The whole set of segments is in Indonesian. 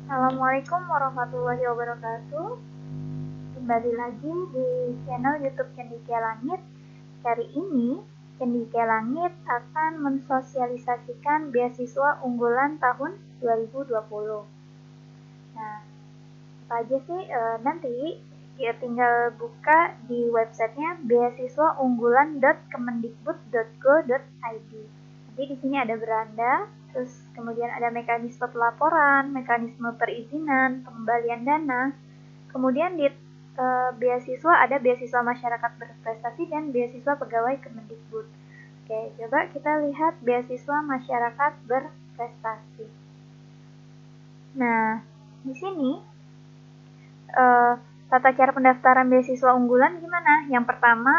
Assalamualaikum warahmatullahi wabarakatuh. Kembali lagi di channel YouTube Cendekia Langit. Kali ini Cendekia Langit akan mensosialisasikan beasiswa unggulan tahun 2020. Nah, apa aja sih? Nanti ya tinggal buka di websitenya beasiswaunggulan.kemendikbud.go.id. Jadi di sini ada beranda, terus kemudian ada mekanisme pelaporan, mekanisme perizinan, pengembalian dana. Kemudian di beasiswa ada beasiswa masyarakat berprestasi dan beasiswa pegawai Kemendikbud. Oke, coba kita lihat beasiswa masyarakat berprestasi. Nah, di sini tata cara pendaftaran beasiswa unggulan gimana? Yang pertama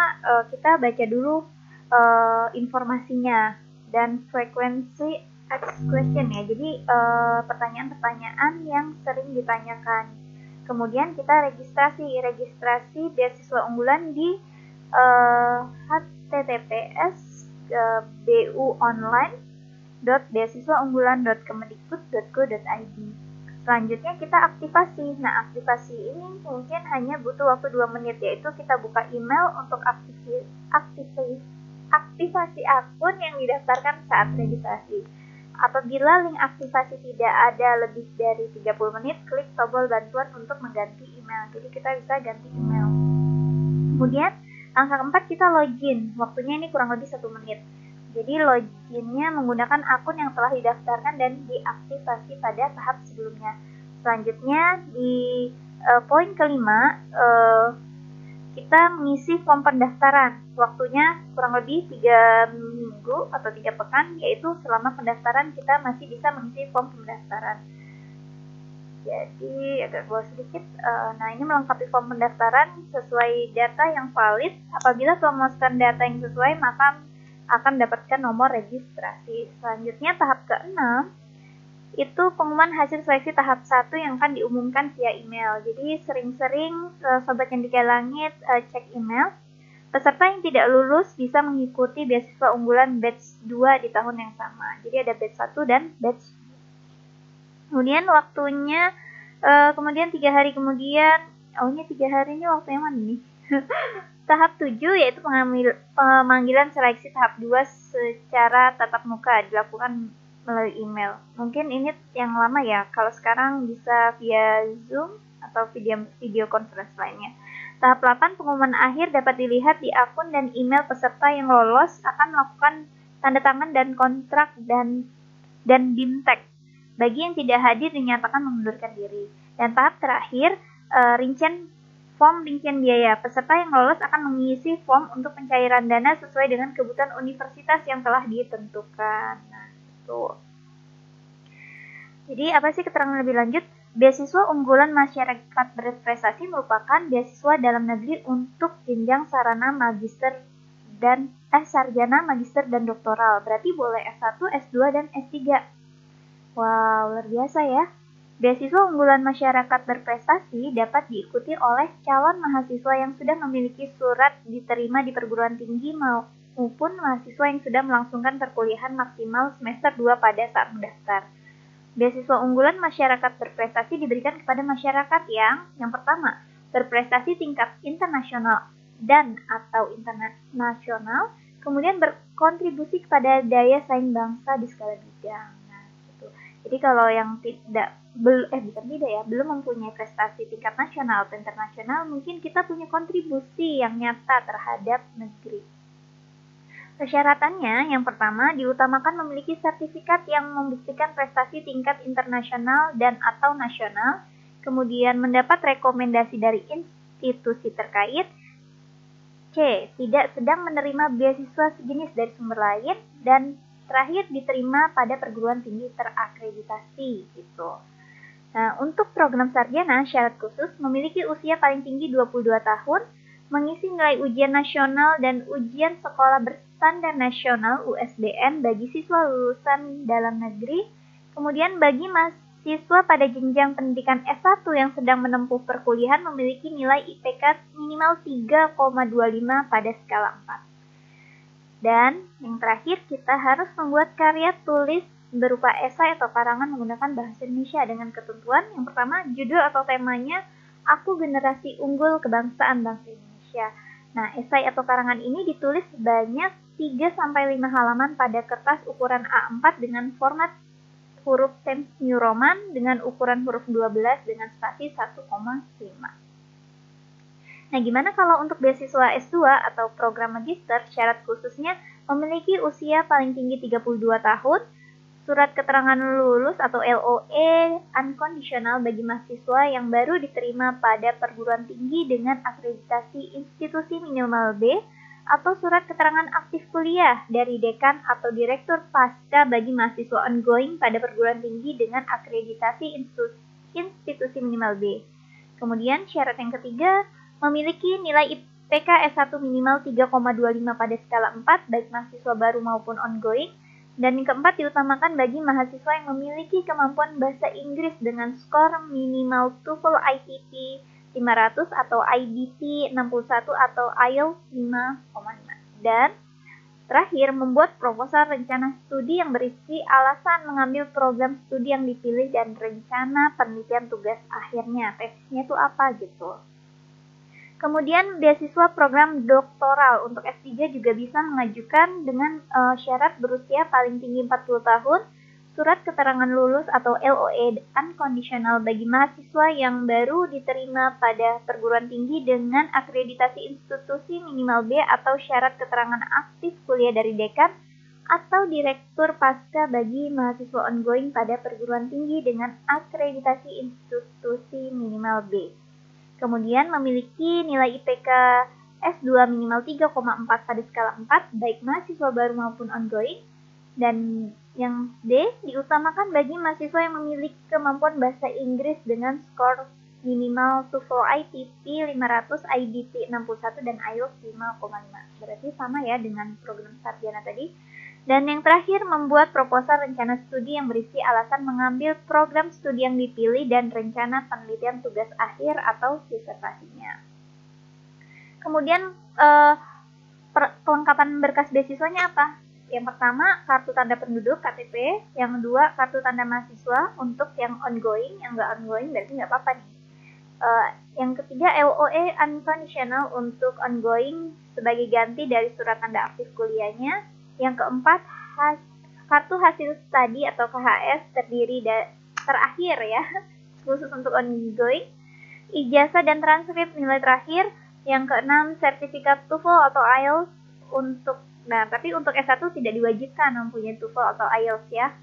kita baca dulu informasinya dan frekuensi ask question ya. Jadi pertanyaan-pertanyaan yang sering ditanyakan. Kemudian kita registrasi beasiswa unggulan di https://buonline.beasiswaunggulan.kemendikbud.go.id. Selanjutnya kita aktivasi. Nah, aktivasi ini mungkin hanya butuh waktu 2 menit, yaitu kita buka email untuk aktivasi akun yang didaftarkan saat registrasi. Apabila link aktivasi tidak ada lebih dari 30 menit, klik tombol bantuan untuk mengganti email. Jadi kita bisa ganti email. Kemudian langkah keempat kita login. Waktunya ini kurang lebih 1 menit. Jadi loginnya menggunakan akun yang telah didaftarkan dan diaktifasi pada tahap sebelumnya. Selanjutnya di poin kelima kita mengisi form pendaftaran. Waktunya kurang lebih 3 minggu atau 3 pekan, yaitu selama pendaftaran kita masih bisa mengisi form pendaftaran. Jadi agak bawah sedikit. Nah, ini melengkapi form pendaftaran sesuai data yang valid. Apabila telah memasukkan data yang sesuai, maka akan mendapatkan nomor registrasi. Selanjutnya tahap ke-6 itu pengumuman hasil seleksi tahap 1 yang akan diumumkan via email. Jadi sering-sering Sobat Cendekia Langit cek email. Peserta yang tidak lulus bisa mengikuti beasiswa unggulan batch 2 di tahun yang sama. Jadi ada batch 1 dan batch 2. Kemudian waktunya kemudian 3 hari kemudian, ini 3 hari ini waktu yang mana nih? Tahap 7 yaitu pemanggilan seleksi tahap 2 secara tatap muka dilakukan melalui email. Mungkin ini yang lama ya, kalau sekarang bisa via Zoom atau video conference lainnya. Tahap 8 pengumuman akhir dapat dilihat di akun dan email peserta yang lolos akan melakukan tanda tangan dan kontrak dan bimtek. Bagi yang tidak hadir dinyatakan mengundurkan diri. Dan tahap terakhir form rincian biaya. Peserta yang lolos akan mengisi form untuk pencairan dana sesuai dengan kebutuhan universitas yang telah ditentukan. Nah, itu. Jadi apa sih keterangan lebih lanjut? Beasiswa unggulan masyarakat berprestasi merupakan beasiswa dalam negeri untuk jenjang sarjana, magister dan doktoral. Berarti boleh S1, S2 dan S3. Wow, luar biasa ya. Beasiswa unggulan masyarakat berprestasi dapat diikuti oleh calon mahasiswa yang sudah memiliki surat diterima di perguruan tinggi maupun mahasiswa yang sudah melangsungkan perkuliahan maksimal semester 2 pada saat mendaftar. Beasiswa unggulan masyarakat berprestasi diberikan kepada masyarakat yang pertama, berprestasi tingkat internasional dan atau internasional, kemudian berkontribusi kepada daya saing bangsa di skala bidang. Jadi kalau yang belum mempunyai prestasi tingkat nasional atau internasional, mungkin kita punya kontribusi yang nyata terhadap negeri. Persyaratannya, yang pertama, diutamakan memiliki sertifikat yang membuktikan prestasi tingkat internasional dan atau nasional, kemudian mendapat rekomendasi dari institusi terkait, C. Tidak sedang menerima beasiswa sejenis dari sumber lain, dan terakhir diterima pada perguruan tinggi terakreditasi gitu. Nah, untuk program sarjana syarat khusus memiliki usia paling tinggi 22 tahun, mengisi nilai ujian nasional dan ujian sekolah berstandar nasional USBN bagi siswa lulusan dalam negeri. Kemudian bagi mahasiswa pada jenjang pendidikan S1 yang sedang menempuh perkuliahan memiliki nilai IPK minimal 3,25 pada skala 4. Dan yang terakhir kita harus membuat karya tulis berupa esai atau karangan menggunakan bahasa Indonesia dengan ketentuan yang pertama, judul atau temanya Aku Generasi Unggul Kebangsaan Bangsa Indonesia. Nah, esai atau karangan ini ditulis sebanyak 3-5 halaman pada kertas ukuran A4 dengan format huruf Times New Roman dengan ukuran huruf 12 dengan spasi 1,5. Nah, gimana kalau untuk beasiswa S2 atau program magister, syarat khususnya memiliki usia paling tinggi 32 tahun, surat keterangan lulus atau LOE unconditional bagi mahasiswa yang baru diterima pada perguruan tinggi dengan akreditasi institusi minimal B, atau surat keterangan aktif kuliah dari dekan atau direktur pasca bagi mahasiswa ongoing pada perguruan tinggi dengan akreditasi institusi minimal B. Kemudian syarat yang ketiga, memiliki nilai IPK S1 minimal 3,25 pada skala 4 baik mahasiswa baru maupun ongoing. Dan yang keempat diutamakan bagi mahasiswa yang memiliki kemampuan bahasa Inggris dengan skor minimal TOEFL ITP 500 atau IBT 61 atau IELTS 5,5. Dan terakhir, membuat proposal rencana studi yang berisi alasan mengambil program studi yang dipilih dan rencana penelitian tugas akhirnya. Tesisnya itu apa gitu. Kemudian beasiswa program doktoral untuk S3 juga bisa mengajukan dengan syarat berusia paling tinggi 40 tahun, surat keterangan lulus atau LOE unconditional bagi mahasiswa yang baru diterima pada perguruan tinggi dengan akreditasi institusi minimal B atau syarat keterangan aktif kuliah dari dekan atau direktur pasca bagi mahasiswa ongoing pada perguruan tinggi dengan akreditasi institusi minimal B. Kemudian memiliki nilai IPK S2 minimal 3,4 pada skala 4 baik mahasiswa baru maupun ongoing. Dan yang D diutamakan bagi mahasiswa yang memiliki kemampuan bahasa Inggris dengan skor minimal TOEFL ITP 500, IBT 61 dan IELTS 5,5. Berarti sama ya dengan program sarjana tadi. Dan yang terakhir, membuat proposal rencana studi yang berisi alasan mengambil program studi yang dipilih dan rencana penelitian tugas akhir atau disertasinya. Kemudian, kelengkapan berkas beasiswanya apa? Yang pertama, kartu tanda penduduk KTP. Yang kedua, kartu tanda mahasiswa untuk yang ongoing. Yang nggak ongoing berarti nggak apa-apa nih. Yang ketiga, LOE unconditional untuk ongoing sebagai ganti dari surat tanda aktif kuliahnya. Yang keempat, kartu hasil studi atau KHS terakhir ya, khusus untuk ongoing, ijazah dan transkrip nilai terakhir. Yang keenam, sertifikat TOEFL atau IELTS tapi untuk S1 tidak diwajibkan mempunyai TOEFL atau IELTS ya.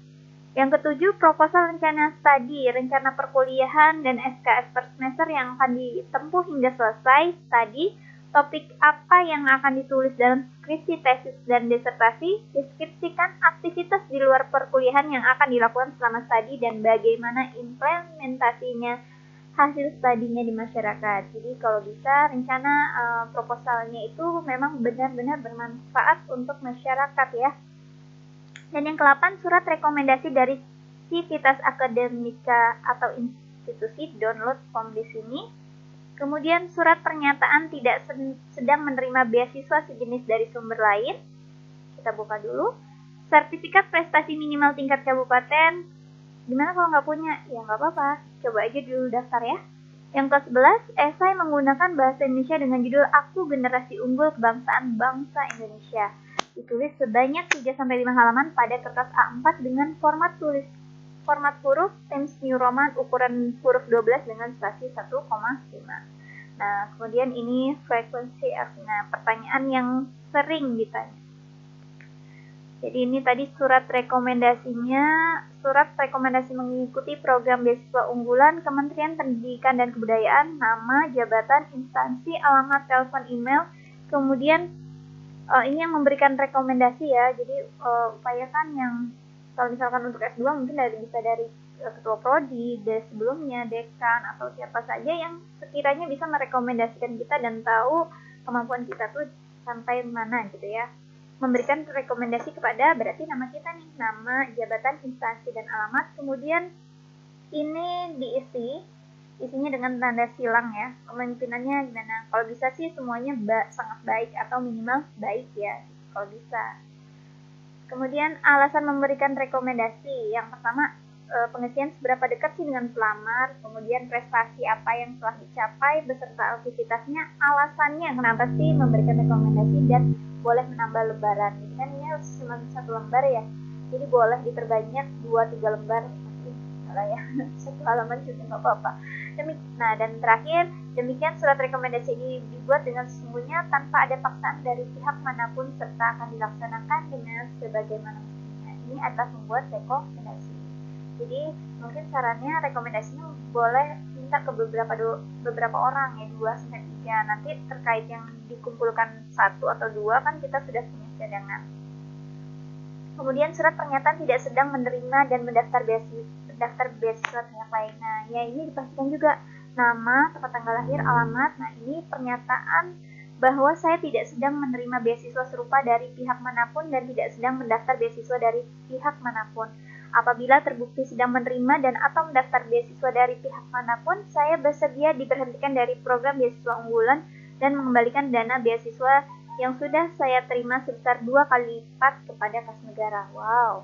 Yang ketujuh, proposal rencana studi, rencana perkuliahan dan SKS per semester yang akan ditempuh hingga selesai studi. Topik apa yang akan ditulis dalam skripsi, tesis, dan disertasi, deskripsikan aktivitas di luar perkuliahan yang akan dilakukan selama studi dan bagaimana implementasinya hasil studinya di masyarakat. Jadi kalau bisa rencana proposalnya itu memang benar-benar bermanfaat untuk masyarakat ya. Dan yang ke-8, surat rekomendasi dari Civitas Akademika atau institusi, download form di sini. Kemudian surat pernyataan tidak sedang menerima beasiswa sejenis dari sumber lain. Kita buka dulu. Sertifikat prestasi minimal tingkat kabupaten. Gimana kalau nggak punya? Ya nggak apa-apa. Coba aja dulu daftar ya. Yang ke-11, esai menggunakan bahasa Indonesia dengan judul Aku Generasi Unggul Kebangsaan Bangsa Indonesia. Ditulis sebanyak 3-5 halaman pada kertas A4 dengan format huruf Times New Roman ukuran huruf 12 dengan spasi 1,5. Nah, kemudian ini frekuensi pertanyaan yang sering ditanya. Jadi ini tadi surat rekomendasinya, surat rekomendasi mengikuti program beasiswa unggulan Kementerian Pendidikan dan Kebudayaan, nama, jabatan, instansi, alamat, telepon, email. Kemudian ini yang memberikan rekomendasi ya, jadi upayakan yang kalau misalkan untuk S2 mungkin bisa dari ketua prodi, sebelumnya dekan atau siapa saja yang sekiranya bisa merekomendasikan kita dan tahu kemampuan kita tuh sampai mana gitu ya. Memberikan rekomendasi kepada berarti nama kita nih, nama, jabatan, instansi dan alamat. Kemudian ini isinya dengan tanda silang ya. Pemimpinannya gimana? Kalau bisa sih semuanya sangat baik atau minimal baik ya kalau bisa. Kemudian alasan memberikan rekomendasi. Yang pertama, pengisian seberapa dekat sih dengan pelamar, kemudian prestasi apa yang telah dicapai beserta aktivitasnya, alasannya kenapa sih memberikan rekomendasi, dan boleh menambah lembaran. Jadi kan ini cuma 1 lembar ya, jadi boleh diperbanyak 2-3 lembar, salah ya, 1 halaman juga nggak apa-apa. Nah, dan terakhir, demikian surat rekomendasi ini dibuat dengan sesungguhnya tanpa ada paksaan dari pihak manapun serta akan dilaksanakan dengan sebagaimana mestinya. Ini adalah membuat rekomendasi. Jadi mungkin sarannya rekomendasinya boleh minta ke beberapa orang ya, 2-3. Nanti terkait yang dikumpulkan 1 atau 2 kan kita sudah punya cadangan. Kemudian surat pernyataan tidak sedang menerima dan mendaftar beasiswa pihak lain. Nah, ya ini dipastikan juga nama, tempat tanggal lahir, alamat. Nah, ini pernyataan bahwa saya tidak sedang menerima beasiswa serupa dari pihak manapun dan tidak sedang mendaftar beasiswa dari pihak manapun. Apabila terbukti sedang menerima dan atau mendaftar beasiswa dari pihak manapun, saya bersedia diberhentikan dari program beasiswa unggulan dan mengembalikan dana beasiswa yang sudah saya terima sebesar 2 kali lipat kepada kas negara. Wow.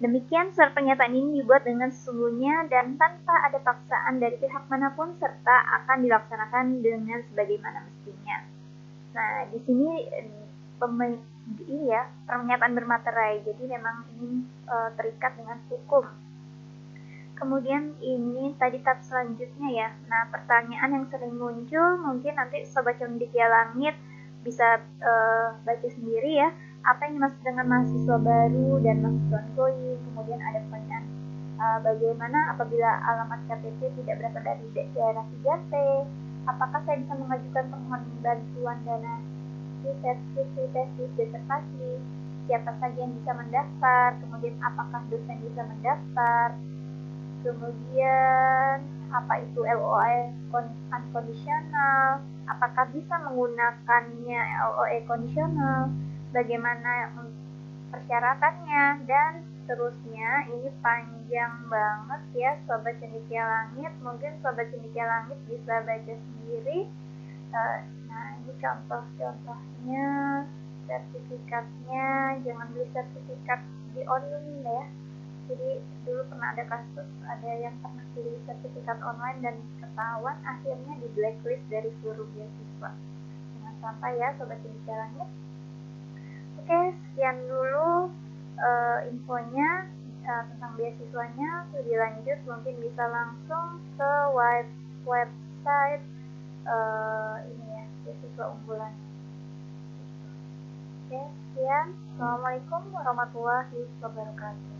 Demikian surat pernyataan ini dibuat dengan sesungguhnya dan tanpa ada paksaan dari pihak manapun serta akan dilaksanakan dengan sebagaimana mestinya. Nah, di sini ini ya, pernyataan bermaterai. Jadi memang ini terikat dengan hukum. Kemudian ini tadi tab selanjutnya ya. Nah, pertanyaan yang sering muncul mungkin nanti Sobat Cendekia Langit bisa baca sendiri ya. Apa yang dimaksud dengan mahasiswa baru dan mahasiswa ongoing. Kemudian ada pertanyaan bagaimana apabila alamat KTP tidak berasal dari daerah 3T. Apakah saya bisa mengajukan permohonan bantuan dana tesis disertasi? Siapa saja yang bisa mendaftar? Kemudian apakah dosen bisa mendaftar? Kemudian apa itu LOA unconditional? Apakah bisa menggunakannya LOA kondisional? Bagaimana persyaratannya, dan seterusnya. Ini panjang banget ya Sobat Cendekia Langit. Mungkin Sobat Cendekia Langit bisa baca sendiri. Nah, ini contoh-contohnya, sertifikatnya. Jangan beli sertifikat di online ya. Jadi dulu pernah ada kasus, ada yang pernah beli sertifikat online dan ketahuan akhirnya di blacklist dari seluruh beasiswa. Jangan sampai ya Sobat Cendekia Langit. Oke, sekian dulu infonya tentang beasiswanya. Lebih lanjut mungkin bisa langsung ke website ini ya, beasiswa unggulan. Oke, sekian. Assalamualaikum warahmatullahi wabarakatuh.